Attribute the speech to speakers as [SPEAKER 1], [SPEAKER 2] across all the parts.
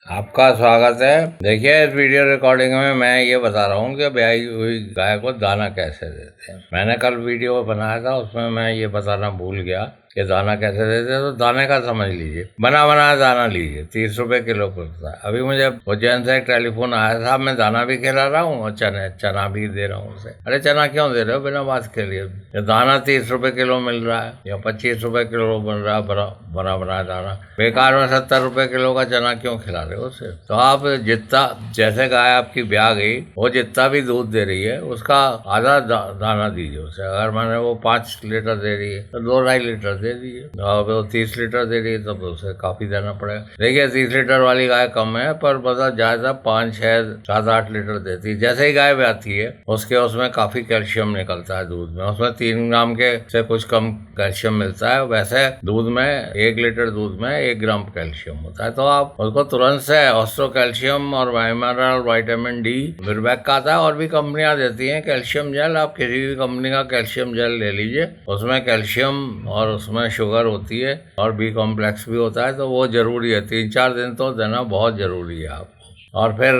[SPEAKER 1] आपका स्वागत है। देखिए, इस वीडियो रिकॉर्डिंग में मैं ये बता रहा हूँ कि ब्याई हुई गाय को दाना कैसे देते हैं। मैंने कल वीडियो बनाया था, उसमें मैं ये बताना भूल गया कि दाना कैसे देते हैं। तो दाने का समझ लीजिए, बना बनाया दाना लीजिए, 30 रुपए किलो पड़ता है। अभी मुझे उज्जैन से एक टेलीफोन आया था, मैं दाना भी खिला रहा हूँ और चना भी दे रहा हूँ उसे। अरे चना क्यों दे रहे हो बिना बात के लिए? दाना 30 रुपए किलो मिल रहा है या 25 रुपए किलो बन रहा है बना बनाया दाना। बेकार में 70 रुपए किलो का चना क्यों खिला रहे हो उसे? तो आप जितना, जैसे गाय आपकी ब्याह गई, वो जितना भी दूध दे रही है उसका आधा दाना दीजिए उसे। अगर मैंने वो 5 लीटर दे रही है तो 2-2.5 लीटर दे दीजिए। और वो 30 लीटर दे रही है तब तो उसे काफी देना पड़ेगा। देखिए, 30 लीटर वाली गाय कम है, पर मतलब ज्यादा 5, 6, 7, 8 लीटर देती है। जैसे ही गाय ब्याहती है उसमें काफी कैल्शियम निकलता है दूध में। उसमें 3 ग्राम के से कुछ कम कैल्शियम मिलता है। वैसे दूध में 1 लीटर दूध में 1 ग्राम कैल्शियम होता है। तो आप उसको तुरंत से ऑस्ट्रो कैल्शियम और वाइमिनरल विटामिन डी मिरबैक का आता है, और भी कंपनियां देती हैं कैल्शियम जेल। आप किसी भी कंपनी का कैल्शियम जेल ले लीजिए, उसमें कैल्शियम और उसमें शुगर होती है और बी कॉम्प्लेक्स भी होता है। तो वो जरूरी है, 3-4 दिन तो देना बहुत जरूरी है आपको। और फिर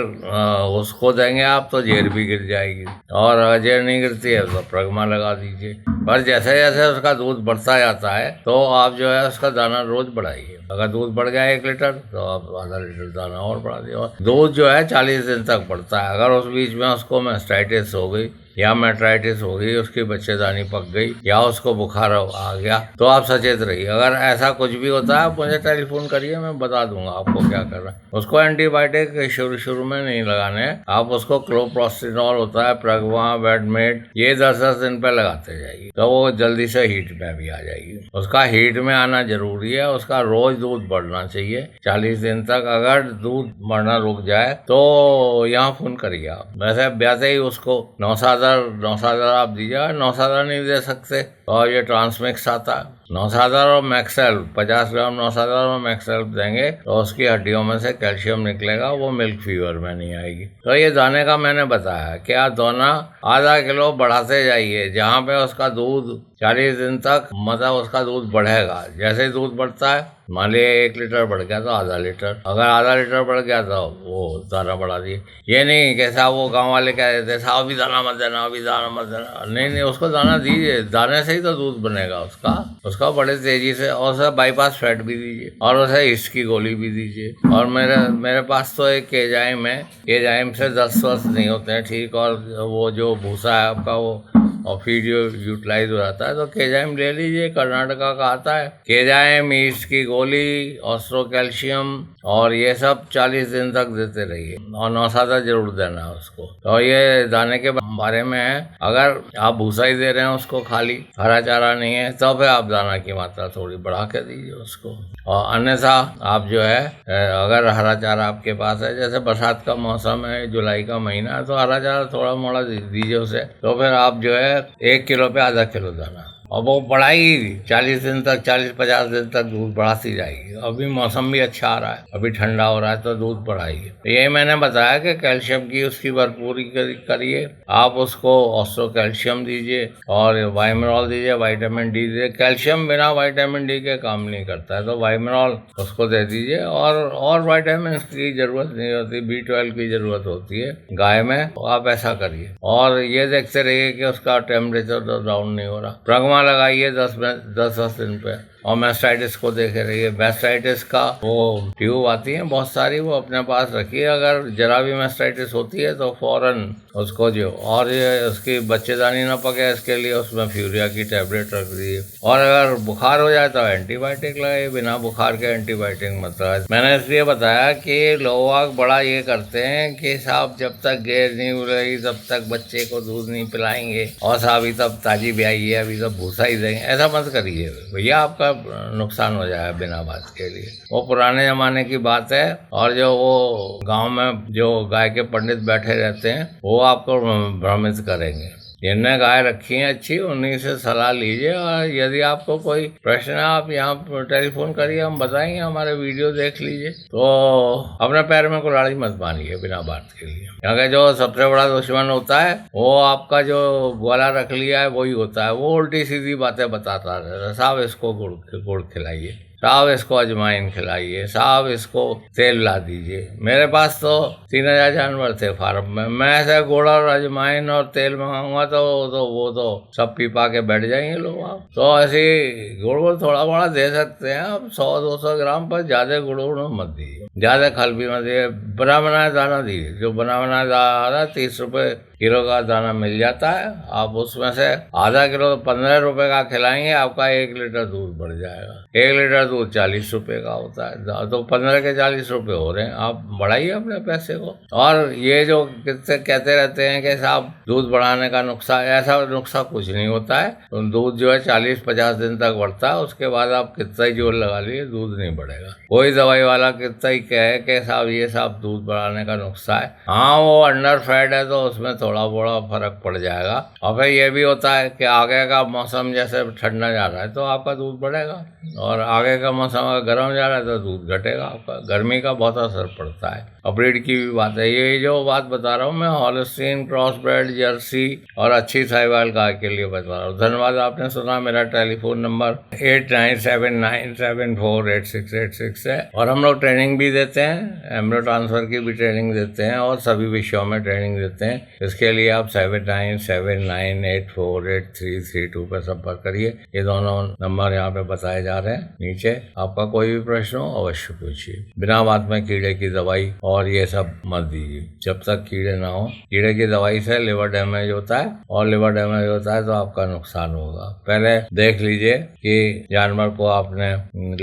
[SPEAKER 1] उसको देंगे आप तो जेर भी गिर जाएगी, और जेर नहीं गिरती है तो प्रगमा लगा दीजिए। पर जैसे जैसे उसका दूध बढ़ता जाता है तो आप जो है उसका दाना रोज बढ़ाइए। अगर दूध बढ़ गया 1 लीटर तो आप आधा लीटर दाना और बढ़ा दिए। और दूध जो है 40 दिन तक बढ़ता है। अगर उस बीच में उसको मास्टाइटिस हो गई या मेट्राइटिस हो गई, उसकी बच्चेदानी पक गई या उसको बुखार आ गया, तो आप सचेत रहिए। अगर ऐसा कुछ भी होता है आप मुझे टेलीफोन करिए, मैं बता दूंगा आपको क्या करना है। उसको एंटीबायोटिक शुरू में नहीं लगाने हैं। आप उसको क्लोप्रोस्टिनोल होता है, प्रगवा, बेडमेट, ये 10-10 दिन पे लगाते जाइए, तो वो जल्दी से हीट में भी आ जाएगी। उसका हीट में आना जरूरी है। उसका रोज दूध बढ़ना चाहिए 40 दिन तक। अगर दूध बढ़ना रुक जाए तो यहाँ फोन करिए आप। वैसे ब्याते ही उसको नौसादर आप दीजिए। नौसादर नहीं दे सकते और ये ट्रांसमिक्स आता है, नौसादर और मैक्सेल, 50 ग्राम नौसादर और मैक्सेल देंगे तो उसकी हड्डियों में से कैल्शियम निकलेगा, वो मिल्क फीवर में नहीं आएगी। तो ये दाने का मैंने बताया कि आप दोना आधा किलो बढ़ाते जाइए। जहाँ पे उसका दूध 40 दिन तक, मतलब उसका दूध बढ़ेगा। जैसे ही दूध बढ़ता है, मान लिया 1 लीटर बढ़ गया तो आधा लीटर, अगर आधा लीटर बढ़ गया तो वो दाना बढ़ा दिए। ये नहीं कि साहब वो गाँव वाले कह देते साहब अभी दाना मत देना, अभी दाना मत देना। नहीं, उसको दाना दीजिए। दाने से ही तो दूध बनेगा उसका बड़े तेजी से। और उसे बाईपास फैट भी दीजिए और उसे ईस्ट की गोली भी दीजिए। और मेरे पास तो एक केजाइम है, केजाइम से दस्त वस्त नहीं होते हैं ठीक। और वो जो भूसा है आपका वो और फीड यूटिलाइज हो जाता है, तो केजाइम ले लीजिए, कर्नाटका का आता है। केजाइम, ईस्ट की गोली, ऑस्ट्रो कैल्शियम और ये सब 40 दिन तक देते रहिए। और नौसादा जरूर देना है उसको। तो ये दाने के बारे में है। अगर आप भूसा ही दे रहे हैं उसको, खाली हरा चारा नहीं है, तो फिर आप दाना की मात्रा थोड़ी बढ़ा के दीजिए उसको। और अन्यथा आप जो है, अगर हरा चारा आपके पास है, जैसे बरसात का मौसम है, जुलाई का महीना है, तो हरा चारा थोड़ा मोड़ा दीजिए उसे। तो फिर आप जो है 1 किलो पे आधा किलो दाना, और वो बढ़ाएगी 40 दिन तक, 40-50 दिन तक दूध बढ़ाती जाएगी। अभी मौसम भी अच्छा आ रहा है, अभी ठंडा हो रहा है, तो दूध बढ़ाइए। तो यही मैंने बताया कि कैल्शियम की उसकी भरपूरी करिए। आप उसको ऑस्ट्रो कैल्शियम दीजिए और वाइमिनॉल दीजिए, विटामिन डी दीजिए। कैल्शियम बिना विटामिन डी के काम नहीं करता है, तो वाइमिनॉल उसको दे दीजिए। और विटामिन की जरूरत नहीं होती, B12 की जरूरत होती है गाय में, तो आप ऐसा करिए। और ये देखते रहिए कि उसका टेम्परेचर तो डाउन नहीं हो रहा। प्रगमा लगाइए 10-10 दिन पे। और मैस्टाइटिस को देखे रहिए। मैस्टाइटिस का वो ट्यूब आती है बहुत सारी, वो अपने पास रखिए। अगर जरा भी मैस्टाइटिस होती है तो फौरन उसको जो, और ये उसकी बच्चेदानी न पके इसके लिए उसमें फ्यूरिया की टैबलेट रख दीजिए। और अगर बुखार हो जाए तो एंटीबायोटिक लगाइए। बिना बुखार के एंटीबायोटिक मत लगाइए। मैंने इसलिए बताया कि लोग बड़ा ये करते हैं कि साहब जब तक गैर नहीं उड़ेगी तब तक बच्चे को दूध नहीं पिलाएंगे, और साहब अभी तब ताजी ब्याई है, अभी तब भूसा ही देंगे। ऐसा मत करिए भैया, आपका नुकसान हो जाए बिना बात के लिए। वो पुराने जमाने की बात है। और जो वो गांव में जो गाय के पंडित बैठे रहते हैं वो आपको भ्रमित करेंगे। जिनने गाय रखी है अच्छी, उन्हीं से सलाह लीजिए। और यदि आपको कोई प्रश्न है, आप यहाँ टेलीफोन करिए, हम बताएंगे। हमारे वीडियो देख लीजिए। तो अपने पैर में कुल्हाड़ी मत मानिए बिना बात के लिए, क्योंकि जो सबसे बड़ा दुश्मन होता है वो आपका जो ग्वाला रख लिया है वही होता है। वो उल्टी सीधी बातें बताता रहता है, साहब इसको गुड़ खिलाइए, साहब इसको अजवाइन खिलाइए, साहब इसको तेल ला दीजिए। मेरे पास तो 3000 जानवर थे फार्म में, मैं ऐसे गुड़ और अजवाइन और तेल मंगाऊंगा तो वो तो सब पी पा के बैठ जाएंगे लोग। आप तो ऐसे गुड़ थोड़ा बड़ा दे सकते हैं आप, 100-200 ग्राम, पर ज्यादा गुड़ मत दीजिए, ज्यादा खल भी मत दीजिए। बना बनाया दाना दीजिए, जो बना बनाया दाना 30 रुपए किलो का दाना मिल जाता है, आप उसमें से आधा किलो 15 रुपए का खिलाएंगे, आपका 1 लीटर दूध बढ़ जाएगा। 1 लीटर दूध 40 रुपए का होता है, तो 15 के 40 रुपए हो रहे हैं। आप बढ़ाइए अपने पैसे को। और ये जो कितने कहते रहते हैं कि साहब दूध बढ़ाने का नुस्खा, ऐसा नुस्खा कुछ नहीं होता है। तो दूध जो है 40-50 दिन तक बढ़ता है, उसके बाद आप कितना ही जोर लगा लिए दूध नहीं बढ़ेगा। कोई दवाई वाला कितना ही कहे कि साहब ये साहब दूध बढ़ाने का नुस्खा है, हाँ वो अंडर फेड है तो उसमें थोड़ा बड़ा फर्क पड़ जाएगा। और फिर ये भी होता है कि आगे का मौसम जैसे ठंडा जा रहा है तो आपका दूध बढ़ेगा, और आगे का मौसम अगर गर्म जा रहा है तो दूध घटेगा। आपका गर्मी का बहुत असर पड़ता है। और ब्रीड की भी बात है, ये जो बात बता रहा हूँ मैं हॉलस्टीन, क्रॉसब्रेड, जर्सी और अच्छी साहिवाल गाय के लिए बता रहा हूँ। धन्यवाद, आपने सुना। मेरा टेलीफोन नंबर 8979748686 है। और हम लोग ट्रेनिंग भी देते हैं, एम्ब्रियो ट्रांसफर की भी ट्रेनिंग देते हैं और सभी विषयों में ट्रेनिंग देते हैं। इसके लिए आप 7979848332 पर संपर्क करिए। ये दोनों नंबर यहाँ पे बताए जा रहे हैं नीचे। आपका कोई भी प्रश्न हो अवश्य पूछिए। बिना बात में कीड़े की दवाई और ये सब मत दीजिए जब तक कीड़े ना हो। कीड़े की दवाई से लिवर डैमेज होता है, और लिवर डैमेज होता है तो आपका नुकसान होगा। पहले देख लीजिए कि जानवर को आपने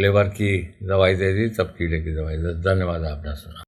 [SPEAKER 1] लिवर की दवाई दे दी, तब कीड़े की दवाई दे। धन्यवाद, आपने सुना।